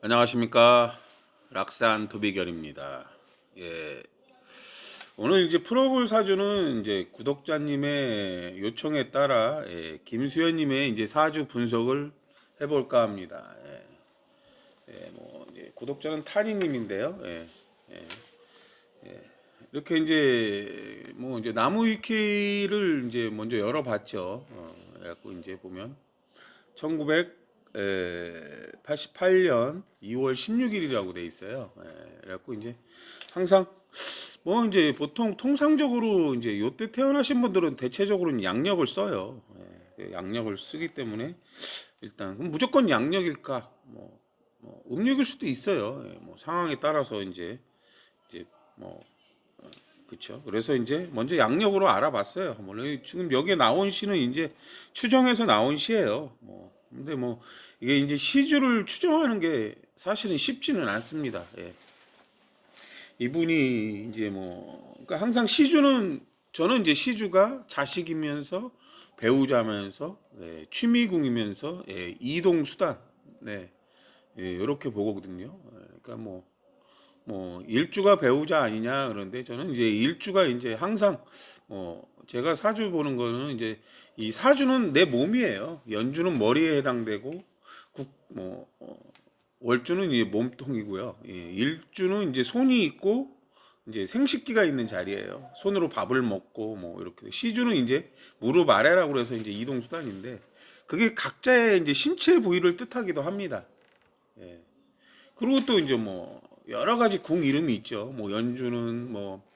안녕하십니까. 락산 도비결입니다. 예. 오늘 이제 풀어볼 사주는 이제 구독자님의 요청에 따라 김수현님의 이제 사주 분석을 해볼까 합니다. 뭐 이제 구독자는 타니님인데요. 이렇게 이제 뭐 이제 나무 위키를 이제 먼저 열어봤죠. 그래갖고 이제 보면 1988년 2월 16일이라고 돼 있어요. 그래갖고 이제 항상 뭐 이제 보통 통상적으로 이제 요때 태어나신 분들은 대체적으로는 양력을 써요. 양력을 쓰기 때문에 일단 그럼 무조건 양력일까? 뭐 음력일 수도 있어요. 뭐 상황에 따라서 이제 그쵸. 그래서 이제 먼저 양력으로 알아봤어요. 물론 지금 여기에 나온 시는 이제 추정해서 나온 시예요. 근데 뭐 이게 이제 시주를 추정하는 게 사실은 쉽지는 않습니다. 이분이 이제 뭐 그러니까 항상 시주는 저는 이제 시주가 자식이면서 배우자면서 취미궁이면서 이동 수단 이렇게 보거든요. 그러니까 뭐 일주가 배우자 아니냐 그런데 저는 이제 일주가 이제 항상 제가 사주 보는 거는 이제 이 사주는 내 몸이에요. 연주는 머리에 해당되고 월주는 이제 몸통이고요. 일주는 이제 손이 있고 이제 생식기가 있는 자리예요. 손으로 밥을 먹고 뭐 이렇게. 시주는 이제 무릎 아래라고 그래서 이제 이동 수단인데 그게 각자의 이제 신체 부위를 뜻하기도 합니다. 그리고 또 이제 뭐 여러 가지 궁 이름이 있죠. 뭐 연주는 뭐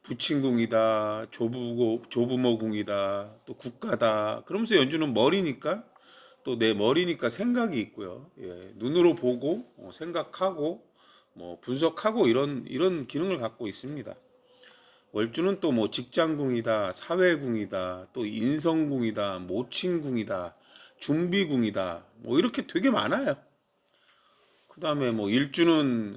부친궁이다, 조부모궁이다, 또 국가다. 그러면서 연주는 머리니까 또 내 머리니까 생각이 있고요. 눈으로 보고 생각하고 뭐 분석하고 이런 기능을 갖고 있습니다. 월주는 또 뭐 직장궁이다, 사회궁이다, 또 인성궁이다, 모친궁이다, 준비궁이다. 뭐 이렇게 되게 많아요. 그 다음에 뭐 일주는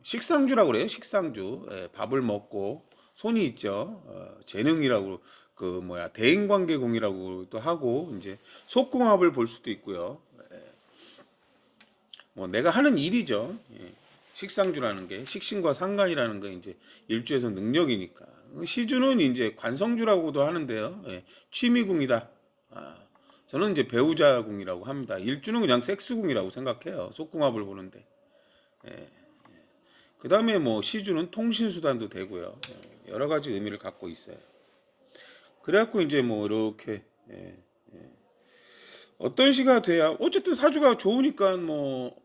식상주라고 그래요. 식상주. 밥을 먹고 손이 있죠. 재능이라고 그 뭐야 대인관계궁이라고도 하고 이제 속궁합을 볼 수도 있고요. 뭐 내가 하는 일이죠. 식상주라는 게 식신과 상관이라는 게 이제 일주에서 능력이니까. 시주는 이제 관성주라고도 하는데요. 취미궁이다. 저는 이제 배우자궁이라고 합니다. 일주는 그냥 섹스궁이라고 생각해요. 속궁합을 보는데. 그 다음에 뭐 시주는 통신수단도 되고요. 여러 가지 의미를 갖고 있어요. 그래갖고 이제 뭐 이렇게 어떤 시가 돼야 어쨌든 사주가 좋으니까 뭐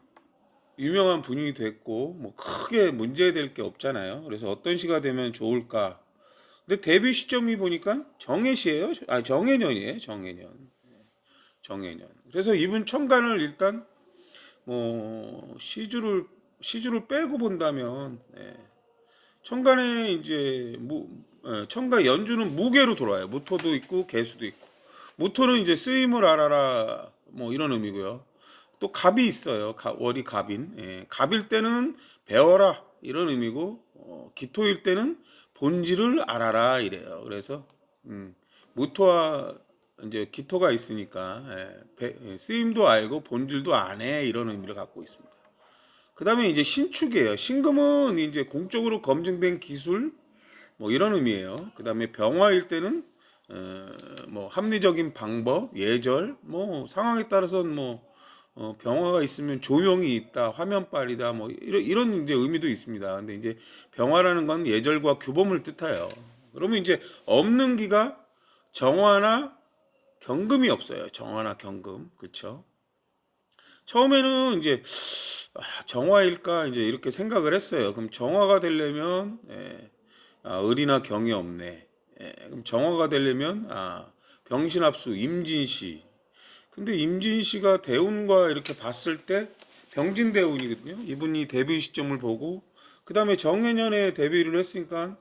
유명한 분이 됐고 뭐 크게 문제될 게 없잖아요. 그래서 어떤 시가 되면 좋을까? 근데 데뷔 시점이 보니까 정해시예요. 정해년이에요. 정해년. 그래서 이분 천간을 일단 뭐 시주를 빼고 본다면 천간에 이제 천간 연주는 무계로 돌아요. 무토도 있고 개수도 있고. 무토는 이제 쓰임을 알아라 뭐 이런 의미고요. 또 갑이 있어요. 월이 갑인. 갑일 때는 배워라 이런 의미고 기토일 때는 본질을 알아라 이래요. 그래서 무토와 이제 기토가 있으니까 쓰임도 알고 본질도 아네 이런 의미를 갖고 있습니다. 그 다음에 이제 신축이에요. 신금은 이제 공적으로 검증된 기술 뭐 이런 의미예요. 그 다음에 병화일 때는 뭐 합리적인 방법, 예절, 뭐 상황에 따라서는 뭐 병화가 있으면 조명이 있다, 화면빨이다, 뭐 이런 이제 의미도 있습니다. 근데 이제 병화라는 건 예절과 규범을 뜻해요. 그러면 이제 없는 기가 정화나 경금이 없어요. 정화나 경금, 그렇죠? 처음에는 이제 정화일까 이제 이렇게 생각을 했어요. 그럼 정화가 되려면 을이나 경이 없네. 그럼 정화가 되려면 병신합수 임진시. 근데 임진시가 대운과 이렇게 봤을 때 병진대운이거든요. 이분이 데뷔 시점을 보고 그 다음에 정해년에 데뷔를 했으니까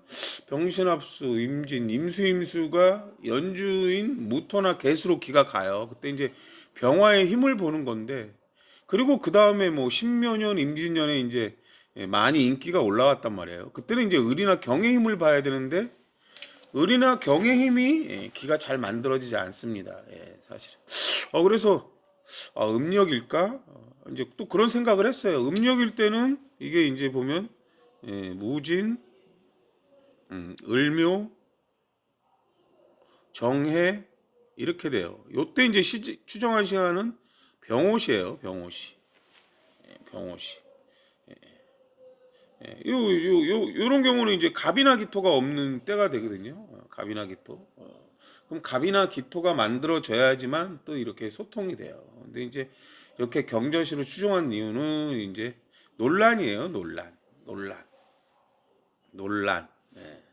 병신합수, 임진, 임수임수가 연주인 무토나 개수로 기가 가요. 그때 이제 병화의 힘을 보는 건데 그리고 그 다음에 뭐 신묘년, 임진년에 이제 많이 인기가 올라왔단 말이에요. 그때는 이제 을이나 경의 힘을 봐야 되는데 을이나 경의 힘이 기가 잘 만들어지지 않습니다. 사실. 그래서 음력일까? 이제 또 그런 생각을 했어요. 음력일 때는 이게 이제 보면 무진, 을묘, 정해 이렇게 돼요. 요때 이제 추정한 시간은 병오시예요. 병오시. 병오시. 요런 경우는 이제 갑이나 기토가 없는 때가 되거든요. 갑이나 기토. 그럼 갑이나 기토가 만들어져야지만 또 이렇게 소통이 돼요. 근데 이제 이렇게 경전시로 추정한 이유는 이제 논란이에요. 논란. 예.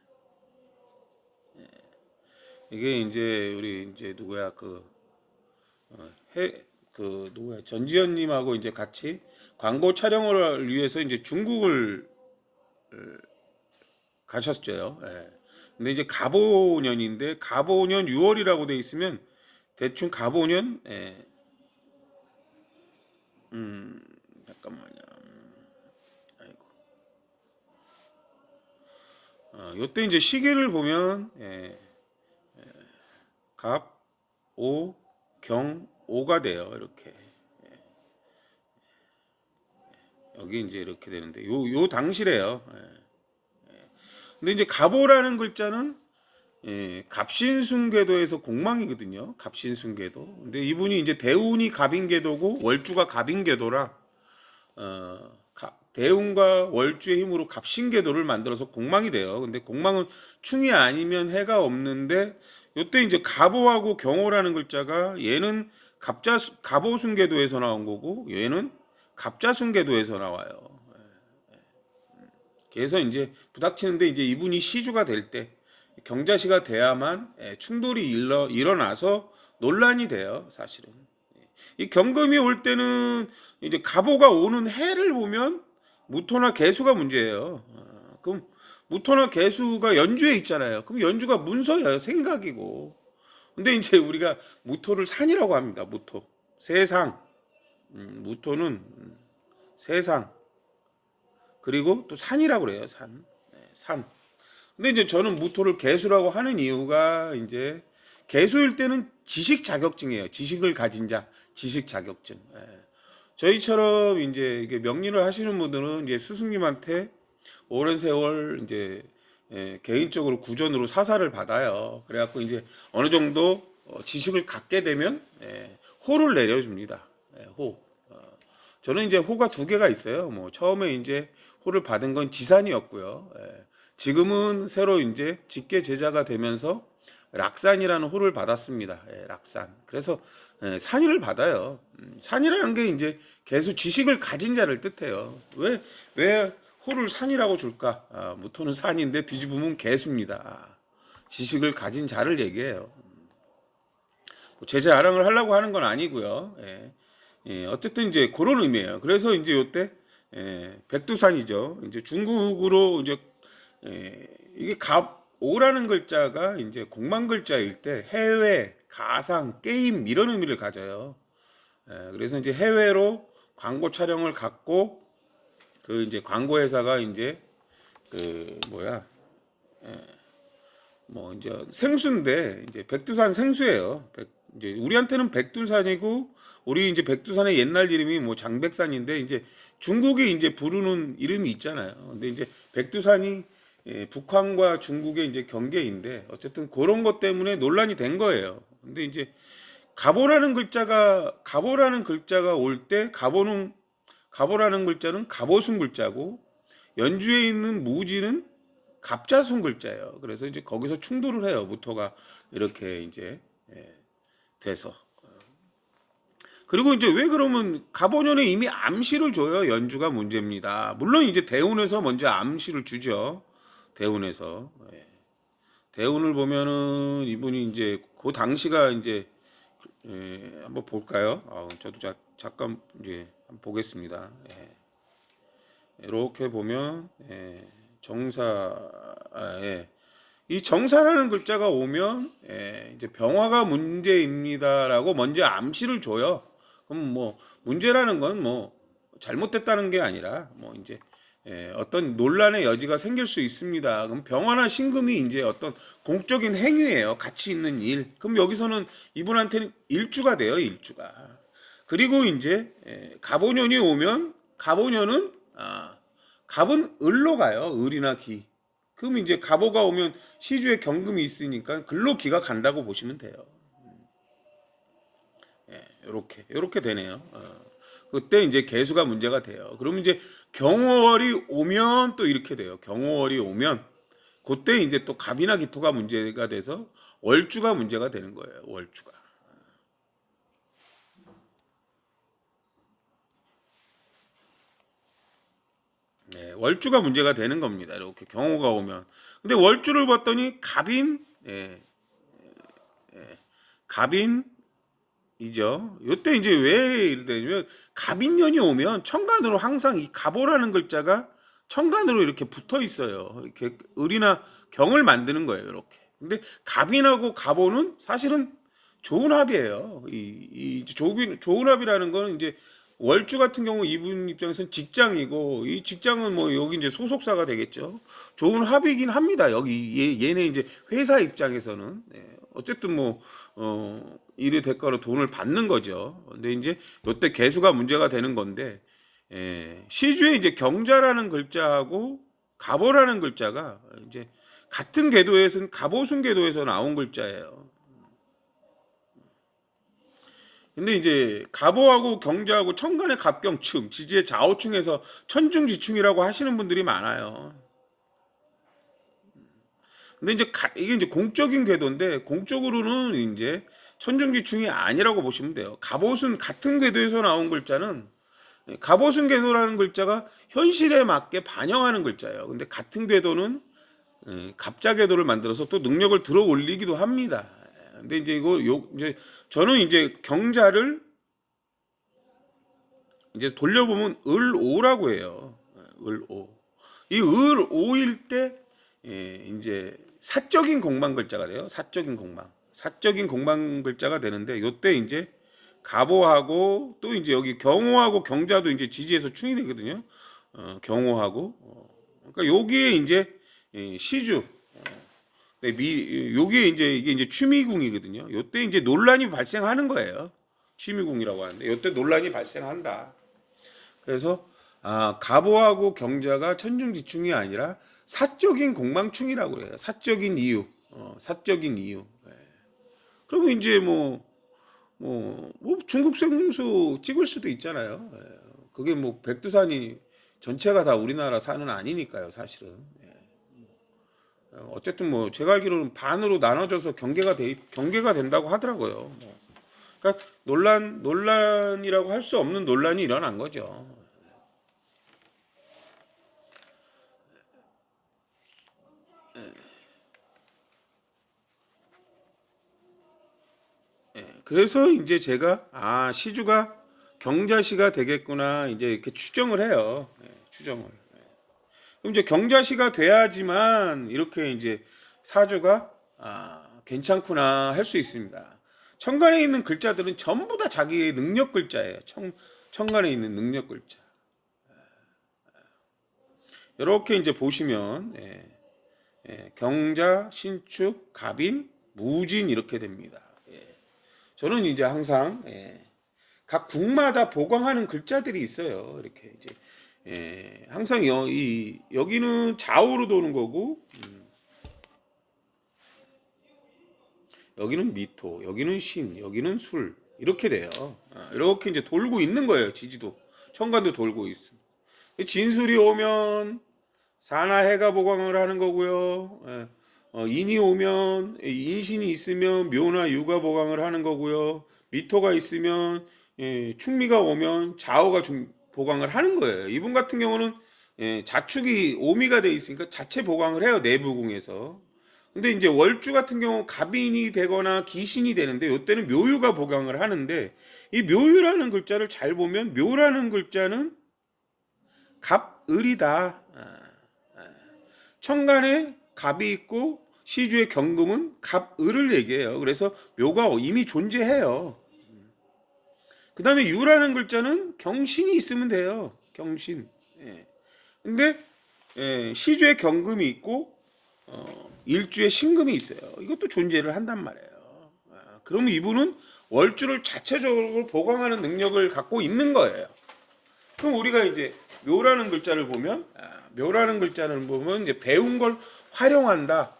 이게 이제 우리 이제 누구야 누구야 전지현님하고 이제 같이 광고 촬영을 위해서 이제 중국을 가셨죠. 예. 근데 이제 갑오년인데 갑오년 6월이라고 돼 있으면 대충 갑오년 잠깐만요. 아이고. 요때 이제 시기를 보면 갑, 오, 경, 오가 돼요. 이렇게. 여기 이제 이렇게 되는데 요 당시래요. 근데 이제 갑오라는 글자는 갑신순궤도에서 공망이거든요. 갑신순궤도. 근데 이분이 이제 대운이 갑인궤도고 월주가 갑인궤도라 대운과 월주의 힘으로 갑신궤도를 만들어서 공망이 돼요. 근데 공망은 충이 아니면 해가 없는데 요때 이제 갑오하고 경오라는 글자가 얘는 갑오순궤도에서 나온 거고 얘는 갑자순궤도에서 나와요. 그래서 이제 부닥치는데 이제 이분이 시주가 될 때 경자시가 돼야만 충돌이 일어나서 논란이 돼요. 사실은 이 경금이 올 때는 이제 갑오가 오는 해를 보면 무토나 개수가 문제예요. 그럼 무토나 개수가 연주에 있잖아요. 그럼 연주가 문서예요. 생각이고. 근데 이제 우리가 무토를 산이라고 합니다. 무토 세상. 무토는 세상. 그리고 또 산이라고 그래요. 산. 근데 이제 저는 무토를 개수라고 하는 이유가 이제 개수일 때는 지식 자격증이에요. 지식을 가진 자, 지식 자격증. 저희처럼 이제 이게 명리를 하시는 분들은 이제 스승님한테 오랜 세월 이제 개인적으로 구전으로 사사를 받아요. 그래갖고 이제 어느 정도 지식을 갖게 되면 호를 내려줍니다. 호. 저는 이제 호가 두 개가 있어요. 뭐 처음에 이제 호를 받은 건 지산이었고요. 지금은 새로 이제 직계 제자가 되면서 락산이라는 호를 받았습니다. 락산. 그래서 산이를 받아요. 산이라는 게 이제 개수 지식을 가진 자를 뜻해요. 왜 호를 산이라고 줄까? 무토는 산인데 뒤집으면 개수입니다. 지식을 가진 자를 얘기해요. 제 자랑을 하려고 하는 건 아니고요. 어쨌든 이제 그런 의미예요. 그래서 이제 요때 백두산이죠. 이제 중국으로 이제 이게 갑오라는 글자가 이제 공만 글자일 때 해외, 가상, 게임 이런 의미를 가져요. 그래서 이제 해외로 광고 촬영을 갖고 그 이제 광고 회사가 이제 그 뭐야 뭐 이제 생수인데 이제 백두산 생수예요. 이제 우리한테는 백두산이고 우리 이제 백두산의 옛날 이름이 뭐 장백산인데 이제 중국이 이제 부르는 이름이 있잖아요. 근데 이제 백두산이 북한과 중국의 이제 경계인데 어쨌든 그런 것 때문에 논란이 된 거예요. 근데 이제 갑오라는 글자가 올 때 갑오라는 글자는 갑오순 글자고 연주에 있는 무지는 갑자순 글자예요. 그래서 이제 거기서 충돌을 해요. 무토가 이렇게 이제 돼서. 그리고 이제 왜 그러면 갑오년에 이미 암시를 줘요. 연주가 문제입니다. 물론 이제 대운에서 먼저 암시를 주죠. 대운에서. 대운을 보면은 이분이 이제 그 당시가 이제 한번 볼까요? 저도 잠깐 이제 한번 보겠습니다. 이렇게 보면 이 정사라는 글자가 오면 이제 병화가 문제입니다라고 먼저 암시를 줘요. 그럼 뭐 문제라는 건 뭐 잘못됐다는 게 아니라 뭐 이제 어떤 논란의 여지가 생길 수 있습니다. 그럼 병화나 신금이 이제 어떤 공적인 행위예요. 가치 있는 일. 그럼 여기서는 이분한테는 일주가 돼요. 일주가. 그리고 이제 갑오년이 오면 갑오년은 갑은 을로 가요. 을이나 기. 그럼 이제 갑오가 오면 시주에 경금이 있으니까 글로 기가 간다고 보시면 돼요. 요렇게 되네요. 그때 이제 개수가 문제가 돼요. 그러면 이제 경호월이 오면 또 이렇게 돼요. 경호월이 오면 그때 이제 또 갑이나 기토가 문제가 돼서 월주가 문제가 되는 거예요. 월주가. 네, 월주가 문제가 되는 겁니다. 이렇게 경호가 오면. 근데 월주를 봤더니 갑인, 갑인이죠. 요때 이제 왜 이러냐면 갑인년이 오면 천간으로 항상 이 갑오라는 글자가 천간으로 이렇게 붙어 있어요. 이렇게 을이나 경을 만드는 거예요. 이렇게. 근데 갑인하고 갑오는 사실은 좋은 합이에요. 이 좋은 합이라는 건 이제 월주 같은 경우 이분 입장에서는 직장이고 이 직장은 뭐 여기 이제 소속사가 되겠죠. 좋은 합이긴 합니다. 여기 얘네 이제 회사 입장에서는 어쨌든 뭐 일의 대가로 돈을 받는 거죠. 근데 이제 요때 개수가 문제가 되는 건데 시주에 이제 경자라는 글자하고 갑오라는 글자가 이제 같은 궤도에서는 갑오순 궤도에서 나온 글자예요. 근데 이제 갑오하고 경자하고 천간의 갑경충, 지지의 좌우충에서 천중지충이라고 하시는 분들이 많아요. 근데 이제 이게 이제 공적인 궤도인데 공적으로는 이제 천중지충이 아니라고 보시면 돼요. 갑오순 같은 궤도에서 나온 글자는 갑오순 궤도라는 글자가 현실에 맞게 반영하는 글자예요. 근데 같은 궤도는 갑자 궤도를 만들어서 또 능력을 들어 올리기도 합니다. 근데 이제 이제 저는 이제 경자를 이제 돌려보면 을오라고 해요. 을오. 이 을오일 때 이제 사적인 공방 글자가 돼요. 사적인 공방 글자가 되는데 요때 이제 갑오하고 또 이제 여기 경호하고 경자도 이제 지지에서 충이 되거든요. 경호하고 그러니까 여기에 이제 시주 요게 이제 이게 취미궁이거든요. 요때 이제 논란이 발생하는 거예요. 취미궁이라고 하는데 요때 논란이 발생한다. 그래서 갑오하고 경자가 천중지충이 아니라 사적인 공망충이라고 해요. 사적인 이유. 사적인 이유. 그러면 이제 뭐 중국 생수 찍을 수도 있잖아요. 그게 뭐 백두산이 전체가 다 우리나라 산은 아니니까요, 사실은. 어쨌든 뭐 제가 알기로는 반으로 나눠져서 경계가 된다고 하더라고요. 그러니까 논란이라고 할 수 없는 논란이 일어난 거죠. 그래서 이제 제가 시주가 경자시가 되겠구나 이제 이렇게 추정을 해요. 추정을. 그럼 이제 경자시가 돼야지만 이렇게 이제 사주가 괜찮구나 할 수 있습니다. 천간에 있는 글자들은 전부 다 자기의 능력 글자예요. 천간에 있는 능력 글자. 이렇게 이제 보시면 경자, 신축, 갑인, 무진 이렇게 됩니다. 저는 이제 항상 각 국마다 보강하는 글자들이 있어요. 이렇게 이제 항상 여기는 좌우로 도는 거고 여기는 미토, 여기는 신, 여기는 술 이렇게 돼요. 이렇게 이제 돌고 있는 거예요. 지지도 천간도 돌고 있어. 진술이 오면 사나해가 보강을 하는 거고요. 인이 오면 인신이 있으면 묘나 유가 보강을 하는 거고요. 미토가 있으면 충미가 오면 좌우가 보강을 하는 거예요. 이분 같은 경우는 자축이 오미가 돼 있으니까 자체 보강을 해요. 내부궁에서. 근데 이제 월주 같은 경우 갑인이 되거나 기신이 되는데 이때는 묘유가 보강을 하는데 이 묘유라는 글자를 잘 보면 묘라는 글자는 갑을이다. 천간에 갑이 있고 시주의 경금은 갑을을 얘기해요. 그래서 묘가 이미 존재해요. 그 다음에 유라는 글자는 경신이 있으면 돼요. 경신. 근데 시주의 경금이 있고 일주의 신금이 있어요. 이것도 존재를 한단 말이에요. 그러면 이분은 월주를 자체적으로 보강하는 능력을 갖고 있는 거예요. 그럼 우리가 이제 묘라는 글자를 보면 이제 배운 걸 활용한다,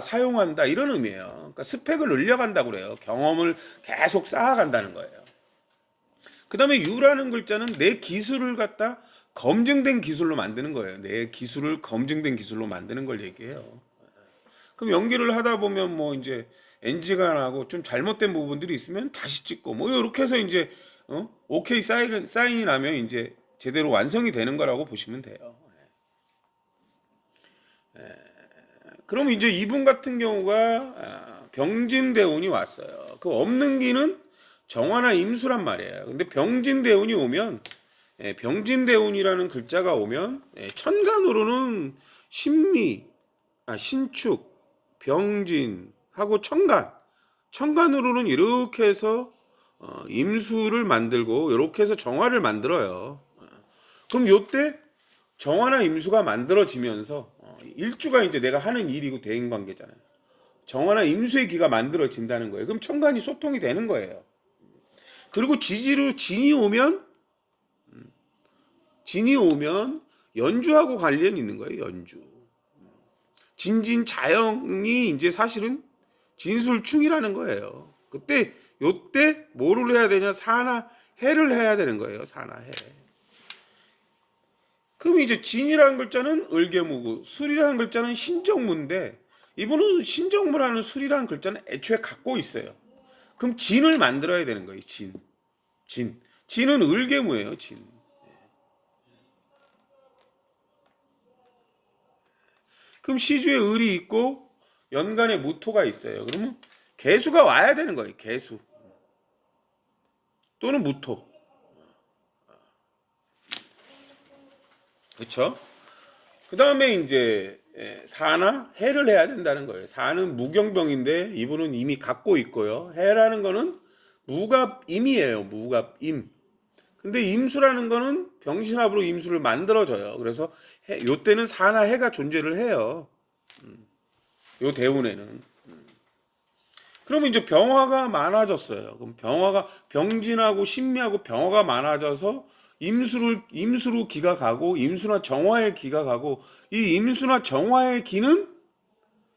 사용한다 이런 의미예요. 그러니까 스펙을 늘려간다고 그래요. 경험을 계속 쌓아간다는 거예요. 그 다음에 유라는 글자는 내 기술을 갖다 검증된 기술로 만드는 거예요. 내 기술을 검증된 기술로 만드는 걸 얘기해요. 그럼 연기를 하다 보면 뭐 이제 NG가 나고 좀 잘못된 부분들이 있으면 다시 찍고 뭐 이렇게 해서 이제 오케이 사인이 나면 이제 제대로 완성이 되는 거라고 보시면 돼요. 그럼 이제 이분 같은 경우가 병진대운이 왔어요. 그 없는 기는 정화나 임수란 말이에요. 근데 병진대운이 오면 병진대운이라는 글자가 오면 천간으로는 신축, 병진하고 천간으로는 이렇게 해서 임수를 만들고 이렇게 해서 정화를 만들어요. 그럼 요때 정화나 임수가 만들어지면서 일주가 이제 내가 하는 일이고 대인관계잖아요. 정화나 임수의 기가 만들어진다는 거예요. 그럼 천간이 소통이 되는 거예요. 그리고 진이 오면 연주하고 관련이 있는 거예요. 연주. 진진자영이 이제 사실은 진술충이라는 거예요. 요때 뭐를 해야 되냐? 사나 해를 해야 되는 거예요. 사나 해. 그럼 이제 진이라는 글자는 을개무고 술이라는 글자는 신정무인데 이분은 신정무라는 술이라는 글자는 애초에 갖고 있어요. 그럼 진을 만들어야 되는 거예요. 진은 을개무예요. 진. 그럼 시주에 을이 있고 연간에 무토가 있어요. 그러면 개수가 와야 되는 거예요. 개수 또는 무토. 그렇죠? 그 다음에 이제 사나 해를 해야 된다는 거예요. 사는 무경병인데 이분은 이미 갖고 있고요. 해라는 거는 무갑임이에요. 무갑임. 근데 임수라는 거는 병신합으로 임수를 만들어줘요. 그래서 요때는 사나 해가 존재를 해요. 요 대운에는. 그러면 이제 병화가 많아졌어요. 그럼 병진하고 신미하고 병화가 많아져서 임수로 기가 가고 임수나 정화의 기가 가고 이 임수나 정화의 기는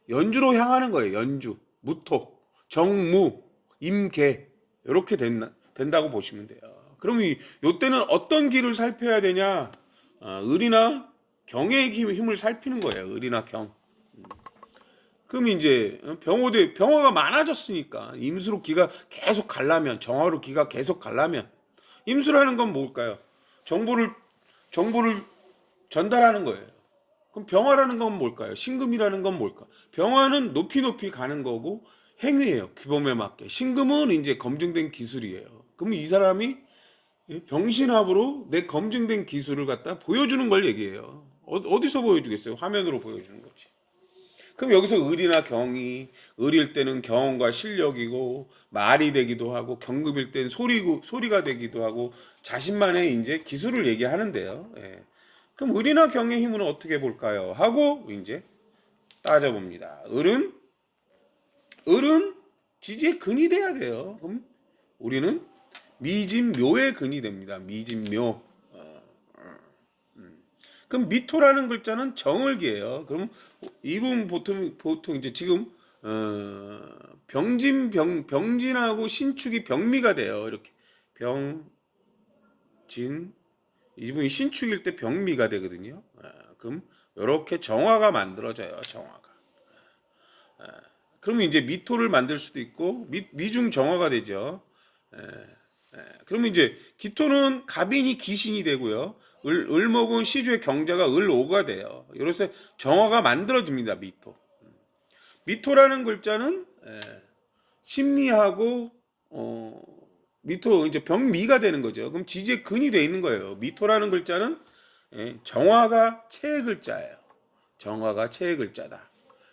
연주로 향하는 거예요. 연주, 무토, 정무, 임계 이렇게 된다고 보시면 돼요. 그럼 요때는 어떤 기를 살펴야 되냐? 을이나 경의 힘을 살피는 거예요. 을이나 경. 그럼 이제 병화가 많아졌으니까 임수로 기가 계속 가려면 정화로 기가 계속 가려면 임수라는 건 뭘까요? 정보를 전달하는 거예요. 그럼 병화라는 건 뭘까요? 신금이라는 건 뭘까? 병화는 높이 가는 거고 행위예요. 기범에 맞게. 신금은 이제 검증된 기술이에요. 그럼 이 사람이 병신합으로 내 검증된 기술을 갖다 보여주는 걸 얘기해요. 어디서 보여주겠어요? 화면으로 보여주는 거지. 그럼 여기서 을이나 경이, 을일 때는 경험과 실력이고 말이 되기도 하고 경급일 때는 소리가 되기도 하고 자신만의 이제 기술을 얘기하는데요. 예. 그럼 을이나 경의 힘은 어떻게 볼까요? 하고 이제 따져봅니다. 을은 지지의 근이 돼야 돼요. 그럼 우리는 미진묘의 근이 됩니다. 미진묘. 그럼 미토라는 글자는 정을기예요. 그럼 이분 보통 이제 지금 병진하고 신축이 병미가 돼요. 이렇게 병진 이분이 신축일 때 병미가 되거든요. 그럼 이렇게 정화가 만들어져요. 정화가. 그러면 이제 미토를 만들 수도 있고 미중 정화가 되죠. 그러면 이제 기토는 갑인이 기신이 되고요. 을목은 시주의 경자가 을오가 돼요. 이로써 정화가 만들어집니다. 미토라는 글자는 신미하고 미토 이제 병미가 되는 거죠. 그럼 지지의 근이 돼 있는 거예요. 미토라는 글자는 정화가 체의 글자예요. 정화가 체의 글자다.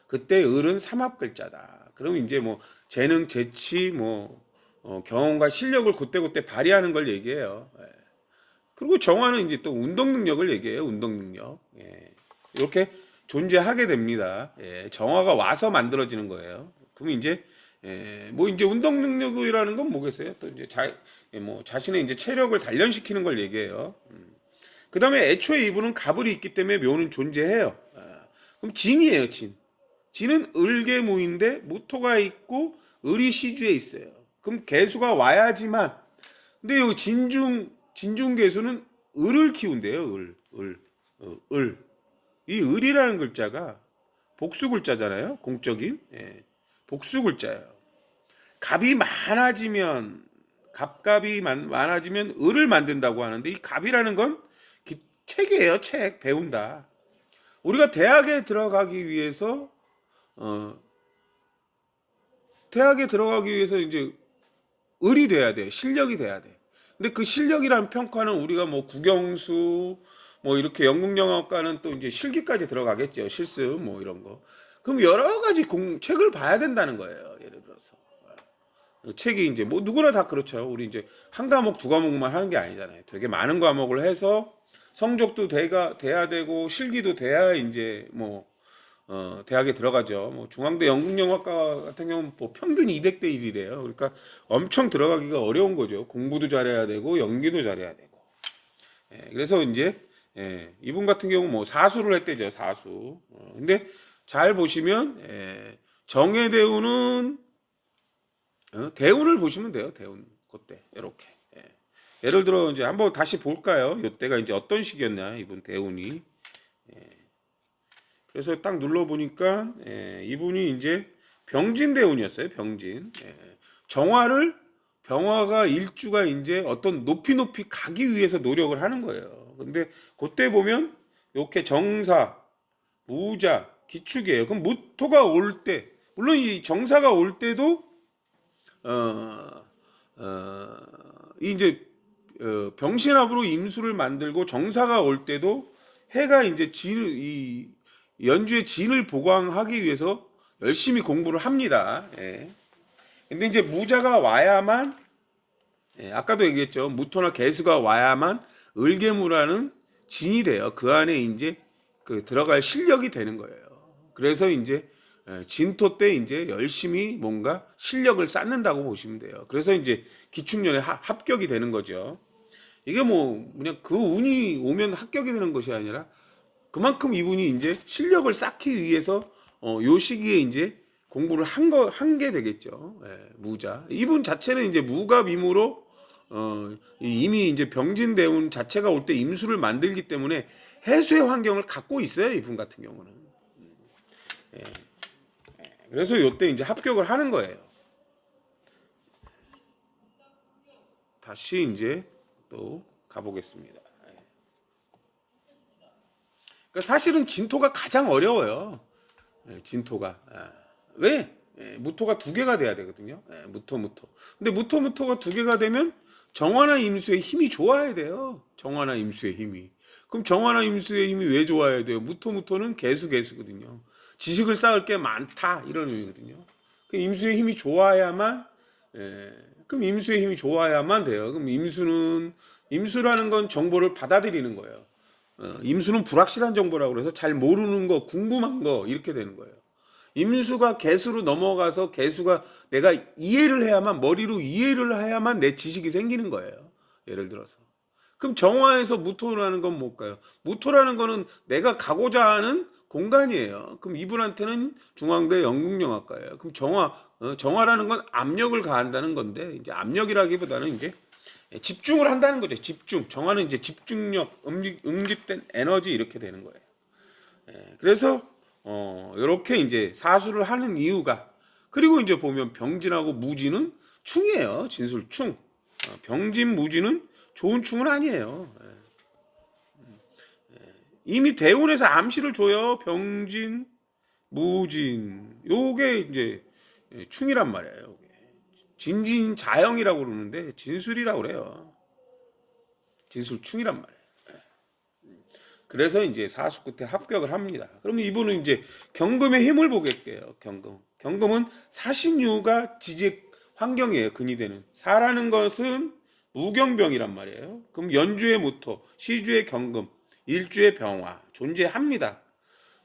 그때 을은 삼합 글자다. 그럼 이제 뭐 재능, 재치, 경험과 실력을 그때그때 발휘하는 걸 얘기해요. 그리고 정화는 이제 또 운동 능력을 얘기해요. 운동 능력. 이렇게 존재하게 됩니다. 정화가 와서 만들어지는 거예요. 그럼 이제 뭐 이제 운동 능력이라는 건 뭐겠어요? 또 이제 뭐 자신의 이제 체력을 단련시키는 걸 얘기해요. 그다음에 애초에 이분은 갑을이 있기 때문에 묘는 존재해요. 그럼 진이에요, 진. 진은 을개무인데 무토가 있고 을이 시주에 있어요. 그럼 개수가 와야지만. 근데 여기 진중개수는 을을 키운대요. 을. 이 을이라는 글자가 복수 글자잖아요. 공적인. 복수 글자예요. 갑이 많아지면 갑갑이 많아지면 을을 만든다고 하는데 이 갑이라는 건 책이에요. 책 배운다. 우리가 대학에 들어가기 위해서 이제 을이 돼야 돼. 실력이 돼야 돼. 근데 그 실력이라는 평가는 우리가 뭐 국영수 뭐 이렇게 연극영화과는 또 이제 실기까지 들어가겠죠. 실습 뭐 이런 거. 그럼 여러 가지 책을 봐야 된다는 거예요. 예를 들어서 책이 이제 뭐 누구나 다 그렇죠. 우리 이제 한 과목 두 과목만 하는 게 아니잖아요. 되게 많은 과목을 해서 성적도 돼야 되고 실기도 돼야 이제 뭐 대학에 들어가죠. 뭐 중앙대 연극영화과 같은 경우는 뭐 평균 200대 1이래요. 그러니까 엄청 들어가기가 어려운 거죠. 공부도 잘해야 되고 연기도 잘해야 되고. 그래서 이제 이분 같은 경우 뭐 사수를 했대죠. 사수. 근데 잘 보시면 정예대운은 대운을 보시면 돼요. 대운 그때 이렇게. 예를 들어 이제 한번 다시 볼까요? 이때가 이제 어떤 시기였나 이분 대운이. 그래서 딱 눌러 보니까 이분이 이제 병진 대운이었어요. 병진. 병화가 일주가 이제 어떤 높이 가기 위해서 노력을 하는 거예요. 근데 그때 보면 이렇게 정사, 무자, 기축이에요. 그럼 무토가 올 때, 물론 이 정사가 올 때도 이제 병신합으로 임수를 만들고 정사가 올 때도 해가 이제 이 연주의 진을 보강하기 위해서 열심히 공부를 합니다. 근데 이제 무자가 와야만, 아까도 얘기했죠. 무토나 개수가 와야만 을개무라는 진이 돼요. 그 안에 이제 그 들어갈 실력이 되는 거예요. 그래서 이제 진토 때 이제 열심히 뭔가 실력을 쌓는다고 보시면 돼요. 그래서 이제 기축년에 합격이 되는 거죠. 이게 뭐 그냥 그 운이 오면 합격이 되는 것이 아니라 그만큼 이분이 이제 실력을 쌓기 위해서 요 시기에 이제 공부를 한 게 되겠죠. 무자. 이분 자체는 이제 무갑임으로 이미 이제 병진대운 자체가 올 때 임수를 만들기 때문에 해수의 환경을 갖고 있어요. 이분 같은 경우는. 그래서 요때 이제 합격을 하는 거예요. 다시 이제 또 가보겠습니다. 그러니까 사실은 진토가 가장 어려워요. 진토가. 왜? 무토가 두 개가 돼야 되거든요. 무토. 근데 무토가 두 개가 되면 정화나 임수의 힘이 좋아야 돼요. 정화나 임수의 힘이. 그럼 정화나 임수의 힘이 왜 좋아야 돼요? 무토는 개수거든요. 지식을 쌓을 게 많다 이런 의미거든요. 그 임수의 힘이 좋아야만 그럼 임수의 힘이 좋아야만 돼요. 그럼 임수라는 건 정보를 받아들이는 거예요. 임수는 불확실한 정보라고 그래서 잘 모르는 거, 궁금한 거 이렇게 되는 거예요. 임수가 개수로 넘어가서 개수가 내가 이해를 해야만 머리로 이해를 해야만 내 지식이 생기는 거예요. 예를 들어서. 그럼 정화에서 무토라는 건 뭘까요? 무토라는 거는 내가 가고자 하는 공간이에요. 그럼 이분한테는 중앙대 연극영화과예요. 그럼 정화라는 건 압력을 가한다는 건데 이제 압력이라기보다는 이제 집중을 한다는 거죠. 집중. 정화는 이제 집중력, 응집된 에너지 이렇게 되는 거예요. 그래서 이렇게 이제 사수를 하는 이유가 그리고 이제 보면 병진하고 무진은 충이에요. 진술충. 병진 무진은 좋은 충은 아니에요. 이미 대운에서 암시를 줘요. 병진, 무진. 요게 이제 충이란 말이에요. 진진자영이라고 그러는데 진술이라고 그래요. 진술충이란 말이에요. 그래서 이제 사수 끝에 합격을 합니다. 그러면 이분은 이제 경금의 힘을 보겠게요. 경금은 사신유가 지직 환경이에요. 근이 되는. 사라는 것은 무경병이란 말이에요. 그럼 연주의 무토, 시주의 경금, 일주의 병화 존재합니다.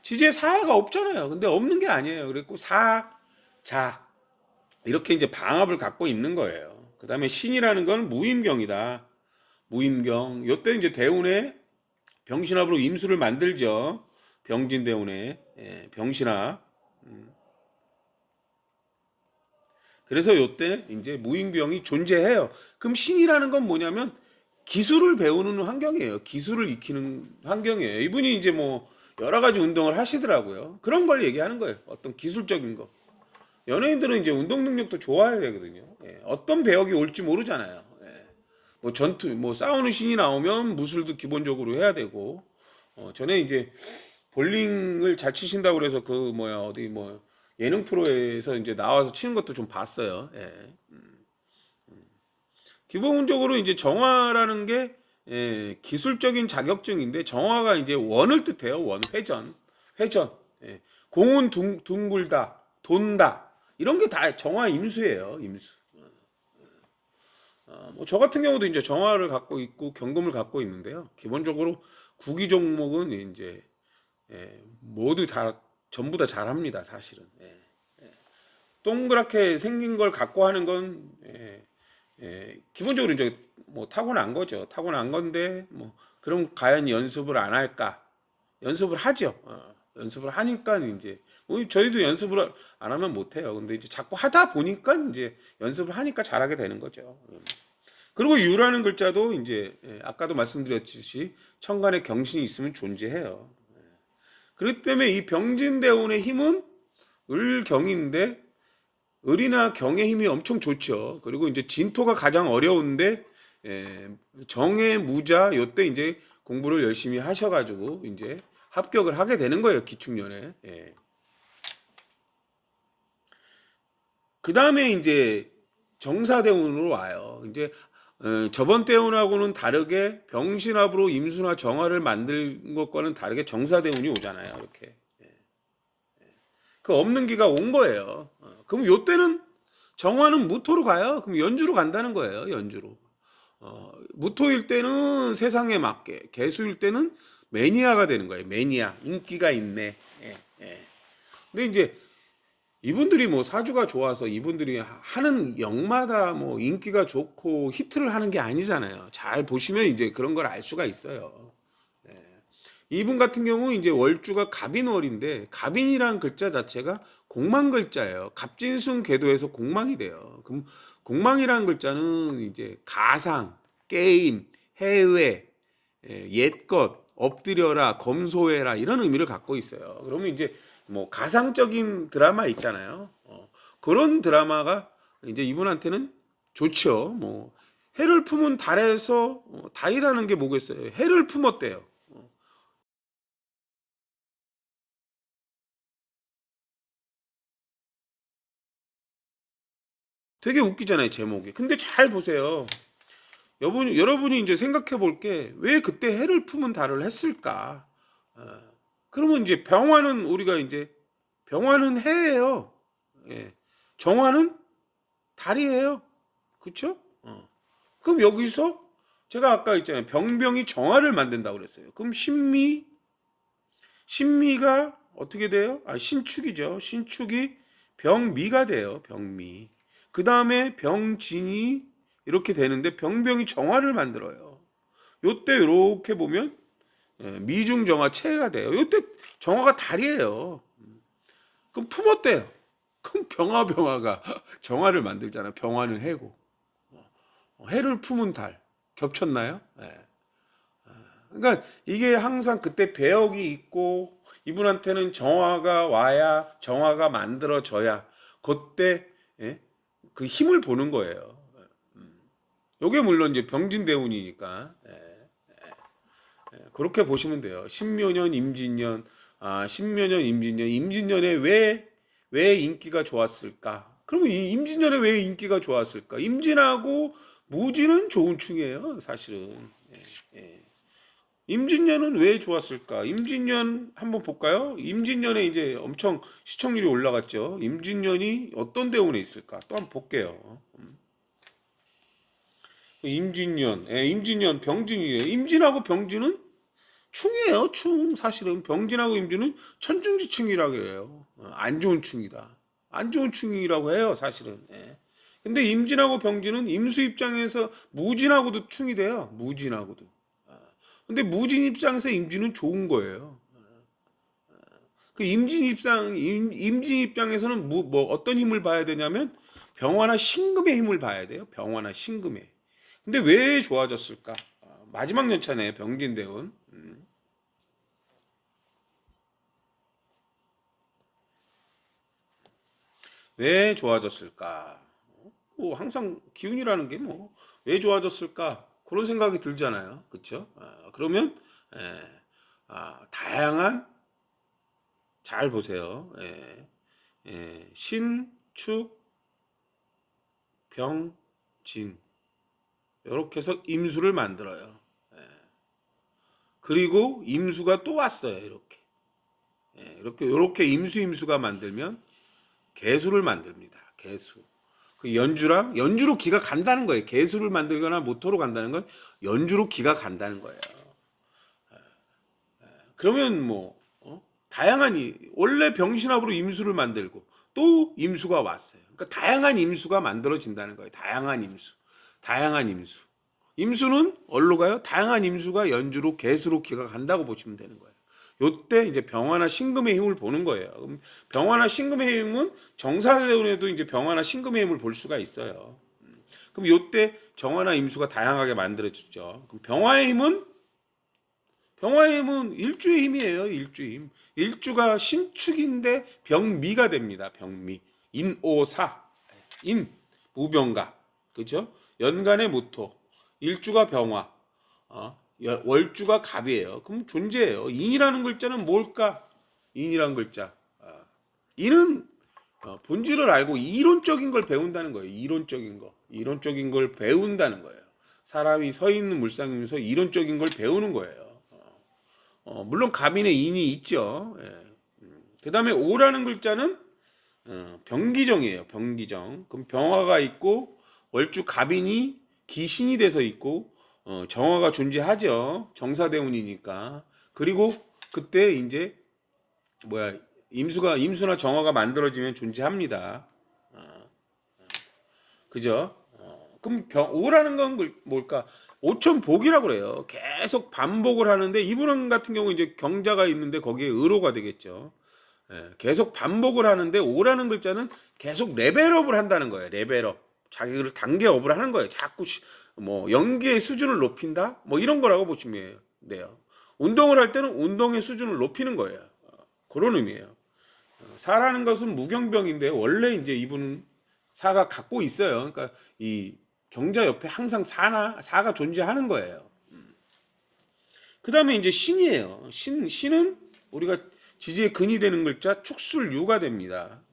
지지에 사가 없잖아요. 근데 없는 게 아니에요. 그랬고 사, 자 이렇게 이제 방합을 갖고 있는 거예요. 그 다음에 신이라는 건 무임경이다. 무임경. 요때 이제 대운에 병신합으로 임수를 만들죠. 병진대운에 병신합. 그래서 요때 이제 무임병이 존재해요. 그럼 신이라는 건 뭐냐면 기술을 배우는 환경이에요. 기술을 익히는 환경이에요. 이분이 이제 뭐 여러 가지 운동을 하시더라고요. 그런 걸 얘기하는 거예요. 어떤 기술적인 거. 연예인들은 이제 운동 능력도 좋아야 되거든요. 어떤 배역이 올지 모르잖아요. 뭐 전투, 뭐 싸우는 신이 나오면 무술도 기본적으로 해야 되고, 전에 이제 볼링을 잘 치신다고 그래서 그 뭐야 어디 뭐 예능 프로에서 이제 나와서 치는 것도 좀 봤어요. 기본적으로 이제 정화라는 게 기술적인 자격증인데 정화가 이제 원을 뜻해요. 원, 회전, 회전. 공은 둥글다, 돈다 이런 게 다 정화 임수예요. 임수. 뭐저 같은 경우도 이제 정화를 갖고 있고 경금을 갖고 있는데요. 기본적으로 구기 종목은 이제 모두 다 전부 다 잘합니다. 사실은. 동그랗게 생긴 걸 갖고 하는 건 기본적으로 이제 뭐 타고난 거죠. 타고난 건데 뭐 그럼 과연 연습을 안 할까? 연습을 하죠. 연습을 하니까 이제 저희도 연습을 안 하면 못 해요. 근데 이제 자꾸 하다 보니까 이제 연습을 하니까 잘하게 되는 거죠. 그리고 유라는 글자도 이제 아까도 말씀드렸듯이 천간에 경신이 있으면 존재해요. 그렇기 때문에 이 병진대운의 힘은 을경인데 을이나 경의 힘이 엄청 좋죠. 그리고 이제 진토가 가장 어려운데 정의 무자 요때 이제 공부를 열심히 하셔가지고 이제 합격을 하게 되는 거예요. 기축년에. 그 다음에 이제 정사대운으로 와요. 이제 저번 대운하고는 다르게 병신합으로 임수나 정화를 만든 것과는 다르게 정사대운이 오잖아요. 이렇게. 그 없는 기가 온 거예요. 그럼 요때는 정화는 무토로 가요. 그럼 연주로 간다는 거예요. 연주로. 무토일 때는 세상에 맞게, 개수일 때는 매니아가 되는 거예요. 매니아. 인기가 있네. 근데 이제 이분들이 뭐 사주가 좋아서 이분들이 하는 역마다 뭐 인기가 좋고 히트를 하는 게 아니잖아요. 잘 보시면 이제 그런 걸 알 수가 있어요. 이분 같은 경우 이제 월주가 갑인월인데 갑인이란 글자 자체가 공망 글자예요. 갑진순 궤도에서 공망이 돼요. 그럼 공망이라는 글자는 이제 가상, 게임, 해외, 옛것, 엎드려라, 검소해라 이런 의미를 갖고 있어요. 그러면 이제 뭐 가상적인 드라마 있잖아요. 그런 드라마가 이제 이분한테는 좋죠. 뭐 해를 품은 달에서 달이라는 게 뭐겠어요? 해를 품었대요. 되게 웃기잖아요, 제목이. 근데 잘 보세요. 여러분이 이제 생각해 볼 게 왜 그때 해를 품은 달을 했을까? 그러면 이제 병화는 우리가 이제 병화는 해예요. 예. 정화는 달이에요. 그렇죠? 그럼 여기서 제가 아까 있잖아요. 병병이 정화를 만든다고 그랬어요. 그럼 신미가 어떻게 돼요? 신축이죠. 신축이 병미가 돼요. 병미. 그 다음에 병진이 이렇게 되는데 병병이 정화를 만들어요. 요때 이렇게 보면 미중정화 체가 돼요. 요때 정화가 달이에요. 그럼 품었대요. 그럼 병화가 정화를 만들잖아. 병화는 해고. 해를 품은 달. 겹쳤나요? 네. 그러니까 이게 항상 그때 배역이 있고 이분한테는 정화가 와야 정화가 만들어져야 그때 그 힘을 보는 거예요. 요게 물론 이제 병진대운이니까 그렇게 보시면 돼요. 신묘년, 임진년, 신묘년, 임진년에 왜 인기가 좋았을까? 그러면 임진년에 왜 인기가 좋았을까? 임진하고 무진은 좋은 충이에요, 사실은. 임진년은 왜 좋았을까? 임진년 한번 볼까요? 임진년에 이제 엄청 시청률이 올라갔죠. 임진년이 어떤 대운에 있을까? 또 한번 볼게요. 임진년, 병진이에요. 임진하고 병진은 충이에요, 충. 사실은 병진하고 임진은 천중지충이라고 해요. 안 좋은 충이다. 안 좋은 충이라고 해요, 사실은. 예. 근데 임진하고 병진은 임수 입장에서 무진하고도 충이 돼요. 무진하고도. 근데 무진 입장에서 임진은 좋은 거예요. 그 임진 입장에서는 뭐 어떤 힘을 봐야 되냐면 병화나 신금의 힘을 봐야 돼요. 병화나 신금의. 근데 왜 좋아졌을까? 마지막 연차네, 병진대운. 왜 좋아졌을까? 뭐 항상 기운이라는 게 뭐 왜 좋아졌을까? 그런 생각이 들잖아요. 그렇죠? 그러면 예, 다양한 잘 보세요. 신, 축, 병, 진 이렇게 해서 임수를 만들어요. 그리고 임수가 또 왔어요. 이렇게 임수가 만들면 개수를 만듭니다. 개수. 그 연주로 기가 간다는 거예요. 개수를 만들거나 모토로 간다는 건 연주로 기가 간다는 거예요. 그러면 뭐 다양한 원래 병신합으로 임수를 만들고 또 임수가 왔어요. 그러니까 다양한 임수가 만들어진다는 거예요. 다양한 임수. 임수는 어디로 가요? 다양한 임수가 연주로 개수로 기가 간다고 보시면 되는 거예요. 요때 이제 병화나 신금의 힘을 보는 거예요. 그럼 병화나 신금의 힘은 정사대운에도 이제 병화나 신금의 힘을 볼 수가 있어요. 그럼 요때 정화나 임수가 다양하게 만들어졌죠. 그럼 병화의 힘은 일주의 힘이에요. 일주의 힘. 일주가 신축인데 병미가 됩니다. 병미. 인오사. 인 무병가. 그죠? 연간의 모토. 일주가 병화. 월주가 갑이에요. 그럼 존재예요. 인이라는 글자는 뭘까? 인이라는 글자. 인은 본질을 알고 이론적인 걸 배운다는 거예요. 이론적인 걸 배운다는 거예요. 사람이 서 있는 물상이면서 이론적인 걸 배우는 거예요. 물론 갑인의 인이 있죠. 예. 그 다음에 오라는 글자는 병기정이에요. 병기정. 그럼 병화가 있고 월주 갑인이 기신이 돼서 있고 정화가 존재하죠. 정사대운이니까. 그리고 그때 이제 임수나 정화가 만들어지면 존재합니다. 그죠? 그럼 오라는 건 뭘까? 오천복이라고 그래요. 계속 반복을 하는데 이분 같은 경우 이제 경자가 있는데 거기에 의로가 되겠죠. 계속 반복을 하는데 오라는 글자는 계속 레벨업을 한다는 거예요. 레벨업. 자기를 단계업을 하는 거예요. 자꾸 뭐 연기의 수준을 높인다? 뭐 이런 거라고 보시면 돼요. 운동을 할 때는 운동의 수준을 높이는 거예요. 그런 의미예요. 사라는 것은 무경병인데 원래 이제 이분은 사가 갖고 있어요. 그러니까 이 경자 옆에 항상 사가 존재하는 거예요. 그 다음에 이제 신이에요. 신은 우리가 지지의 근이 되는 글자 축술유가 됩니다.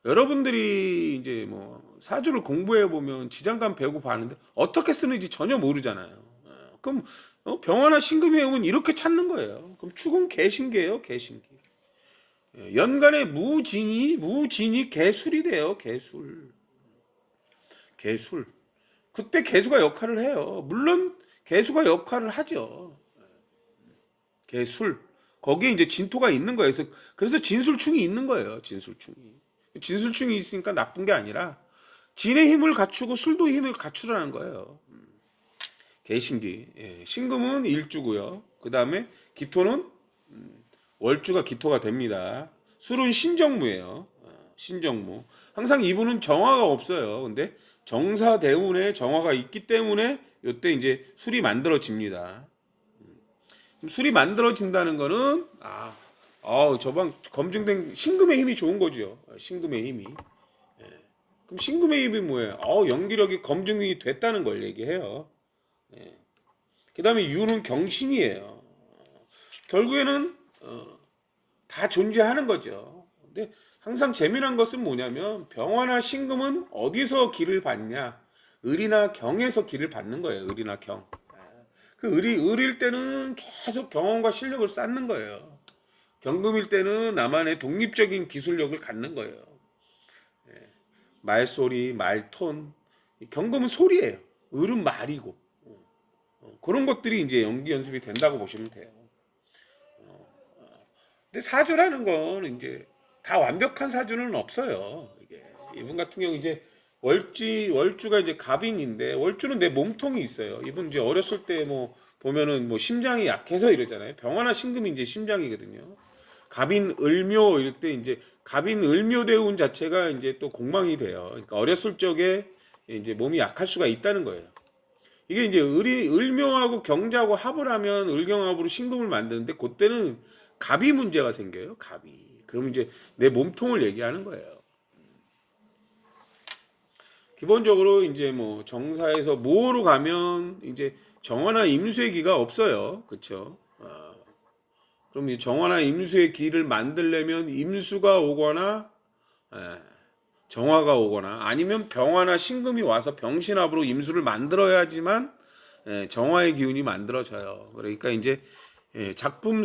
여러분들이 이제 뭐 사주를 공부해 보면 지장간 배우고 봤는데 어떻게 쓰는지 전혀 모르잖아요. 그럼 병화나 신금의 형은 이렇게 찾는 거예요. 그럼 축은 개신기예요, 개신기. 연간에 무진이 개술이 돼요, 개술. 그때 개수가 역할을 해요. 물론 개수가 역할을 하죠. 개술. 거기에 이제 진토가 있는 거예요. 그래서 진술충이 있는 거예요. 진술충이 있으니까 나쁜 게 아니라 진의 힘을 갖추고 술도 힘을 갖추라는 거예요. 개신기. 신금은 일주고요. 그 다음에 기토는 월주가 기토가 됩니다. 술은 신정무예요. 신정무. 항상 이분은 정화가 없어요. 근데 정사대운에 정화가 있기 때문에 이때 이제 술이 만들어집니다. 술이 만들어진다는 거는 저방 검증된 신금의 힘이 좋은 거죠. 신금의 힘이. 그럼 신금의 힘이 뭐예요? 연기력이 검증이 됐다는 걸 얘기해요. 그 다음에 유는 경신이에요. 결국에는 다 존재하는 거죠. 근데 항상 재미난 것은 뭐냐면 병화나 신금은 어디서 기를 받냐? 을이나 경에서 기를 받는 거예요. 을이나 경. 그 을일 때는 계속 경험과 실력을 쌓는 거예요. 경금일 때는 나만의 독립적인 기술력을 갖는 거예요. 말소리, 말톤. 경금은 소리예요. 을은 말이고. 그런 것들이 이제 연기 연습이 된다고 보시면 돼요. 근데 사주라는 건 이제 다 완벽한 사주는 없어요. 이게 이분 같은 경우 이제 월주가 이제 갑인인데 월주는 내 몸통이 있어요. 이분 이제 어렸을 때 뭐 보면은 뭐 심장이 약해서 이러잖아요. 병화나 신금이 이제 심장이거든요. 갑인 을묘 이럴 때 이제 갑인 을묘 대운 자체가 이제 또 공망이 돼요. 그러니까 어렸을 적에 이제 몸이 약할 수가 있다는 거예요. 이게 이제 을묘하고 경자하고 합을 하면 을경합으로 신금을 만드는데 그때는 갑이 문제가 생겨요. 갑이. 그럼 이제 내 몸통을 얘기하는 거예요. 기본적으로 이제 뭐 정사에서 모호로 가면 이제 정화나 임수의 기가 없어요. 그렇죠? 그럼 이제 정화나 임수의 기를 만들려면 임수가 오거나 정화가 오거나 아니면 병화나 신금이 와서 병신합으로 임수를 만들어야지만 정화의 기운이 만들어져요. 그러니까 이제 작품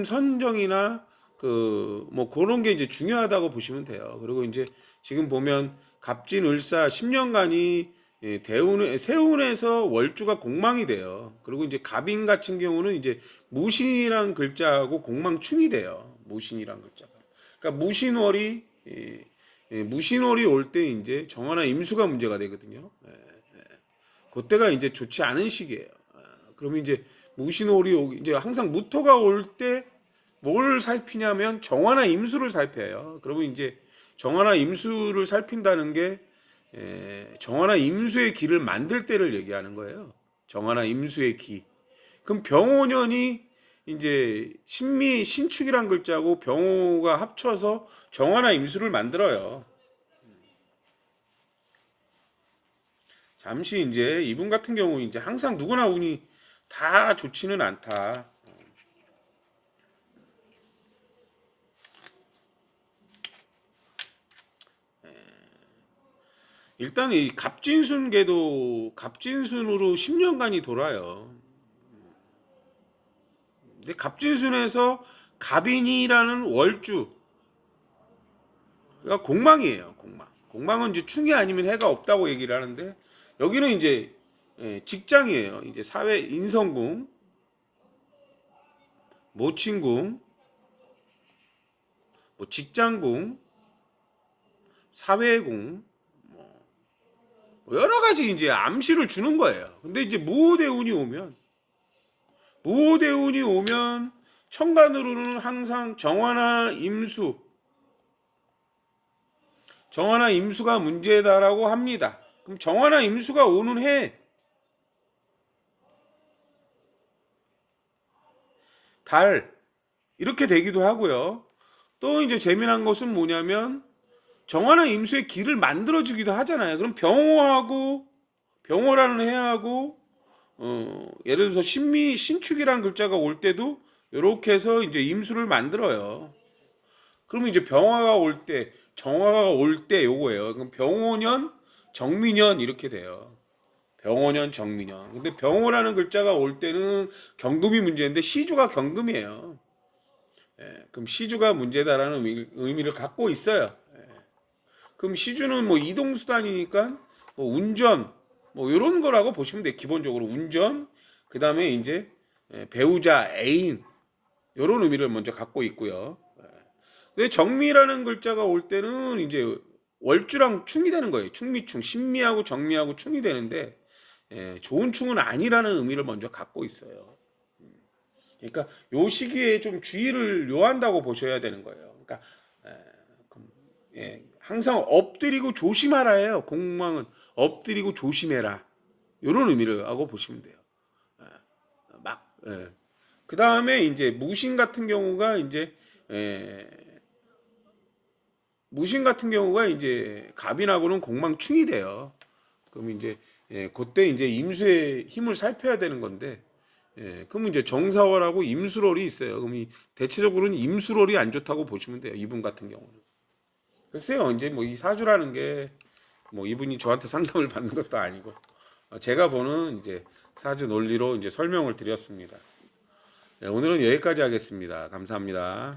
선정이나 그 뭐 그런 게 이제 중요하다고 보시면 돼요. 그리고 이제 지금 보면 갑진을사 10년간이 세운에서 월주가 공망이 돼요. 그리고 이제 갑인 같은 경우는 이제 무신이란 글자하고 공망충이 돼요. 무신이란 글자가. 그러니까 무신월이 올 때 이제 정화나 임수가 문제가 되거든요. 그때가 이제 좋지 않은 시기예요. 그러면 이제 무신월이 이제 항상 무토가 올 때 뭘 살피냐면 정화나 임수를 살펴요. 그러면 이제 정화나 임수를 살핀다는 게 정화나 임수의 기를 만들 때를 얘기하는 거예요. 정화나 임수의 기. 그럼 병오년이 이제 신축이란 글자고 병오가 합쳐서 정화나 임수를 만들어요. 잠시 이제 이분 같은 경우 이제 항상 누구나 운이 다 좋지는 않다. 일단 이 갑진순계도 갑진순으로 10년간이 돌아요. 근데 갑진순에서 갑인이라는 월주가 공망이에요. 공망. 공망은 이제 충이 아니면 해가 없다고 얘기를 하는데 여기는 이제 직장이에요. 이제 사회 인성궁, 모친궁, 뭐 직장궁, 사회궁 여러 가지 이제 암시를 주는 거예요. 근데 이제 무호대운이 오면 천간으로는 항상 정화나 임수가 문제다라고 합니다. 그럼 정화나 임수가 오는 해 달 이렇게 되기도 하고요. 또 이제 재미난 것은 뭐냐면 정화나 임수의 길을 만들어주기도 하잖아요. 그럼 병호라는 해하고 예를 들어서 신축이라는 글자가 올 때도 이렇게 해서 이제 임수를 만들어요. 그러면 이제 병화가 올 때, 정화가 올 때 요거예요. 그럼 병호년, 정미년 이렇게 돼요. 병호년, 정미년. 근데 병호라는 글자가 올 때는 경금이 문제인데 시주가 경금이에요. 그럼 시주가 문제다라는 의미를 갖고 있어요. 그럼 시주는 뭐 이동수단이니까 뭐 운전 뭐 이런 거라고 보시면 돼요. 기본적으로 운전 그 다음에 이제 배우자 애인 이런 의미를 먼저 갖고 있고요. 근데 정미라는 글자가 올 때는 이제 월주랑 충이 되는 거예요. 충미충 신미하고 정미하고 충이 되는데 좋은 충은 아니라는 의미를 먼저 갖고 있어요. 그러니까 요 시기에 좀 주의를 요한다고 보셔야 되는 거예요. 그러니까 항상 엎드리고 조심하라예요. 공망은 엎드리고 조심해라. 이런 의미를 하고 보시면 돼요. 그 다음에 이제 무신 같은 경우가 이제 갑인하고는 공망충이 돼요. 그럼 이제 그때 이제 임수의 힘을 살펴야 되는 건데 그럼 이제 정사월하고 임수월이 있어요. 그럼 대체적으로는 임수월이 안 좋다고 보시면 돼요. 이분 같은 경우는. 글쎄요, 이제 뭐 이 사주라는 게 뭐 이분이 저한테 상담을 받는 것도 아니고 제가 보는 이제 사주 논리로 이제 설명을 드렸습니다. 네, 오늘은 여기까지 하겠습니다. 감사합니다.